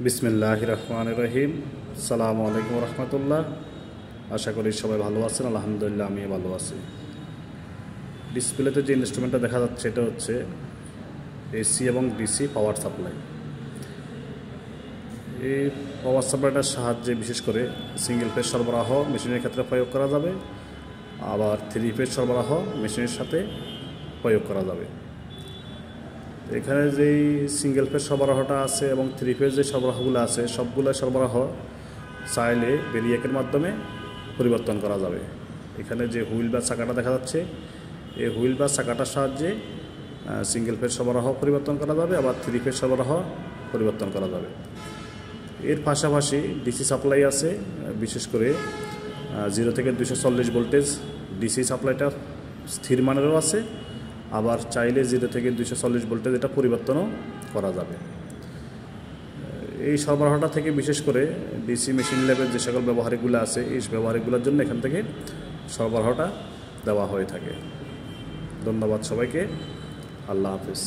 বিসমিল্লাহির রহমানির রহিম। আসসালামু আলাইকুম রহমতুল্লাহ। আশা করি সবাই ভালো আছেন। আলহামদুলিল্লাহ আমি ভালো আছি। ডিসপ্লেতে যে ইনস্ট্রুমেন্টটা দেখা যাচ্ছে এটা হচ্ছে এসি এবং ডিসি পাওয়ার সাপ্লাই। এই পাওয়ার সাপ্লাইটার সাহায্যে বিশেষ করে সিঙ্গেল ফেজ সরবরাহ মেশিনের ক্ষেত্রে প্রয়োগ করা যাবে, আবার থ্রি ফেজ সরবরাহ মেশিনের সাথে প্রয়োগ করা যাবে। এখানে যেই সিঙ্গেল ফেজ সরবরাহটা আছে এবং থ্রি ফেজ যে সরবরাহগুলো আছে সবগুলো সরবরাহ চাইলে ভেরিয়েকের মাধ্যমে পরিবর্তন করা যাবে। এখানে যে হুইল বা চাকাটা দেখা যাচ্ছে এই হুইল বা চাকাটার সাহায্যে সিঙ্গেল ফেজ সরবরাহ পরিবর্তন করা যাবে, আবার থ্রি ফেজ সরবরাহ পরিবর্তন করা যাবে। এর পাশাপাশি ডিসি সাপ্লাই আছে, বিশেষ করে 0 থেকে 240 ভোল্টেজ ডিসি সাপ্লাইটা স্থির মানেরও আছে, আবার চাইলে 0 থেকে 240 ভোল্টেজ এটা পরিবর্তনও করা যাবে। এই সরবরাহটা থেকে বিশেষ করে ডিসি মেশিন লেভেল যে সকল ব্যবহারিকগুলো আছে এই ব্যবহারিকগুলোর জন্য এখান থেকে সরবরাহটা দেওয়া হয়ে থাকে। ধন্যবাদ সবাইকে। আল্লাহ হাফিজ।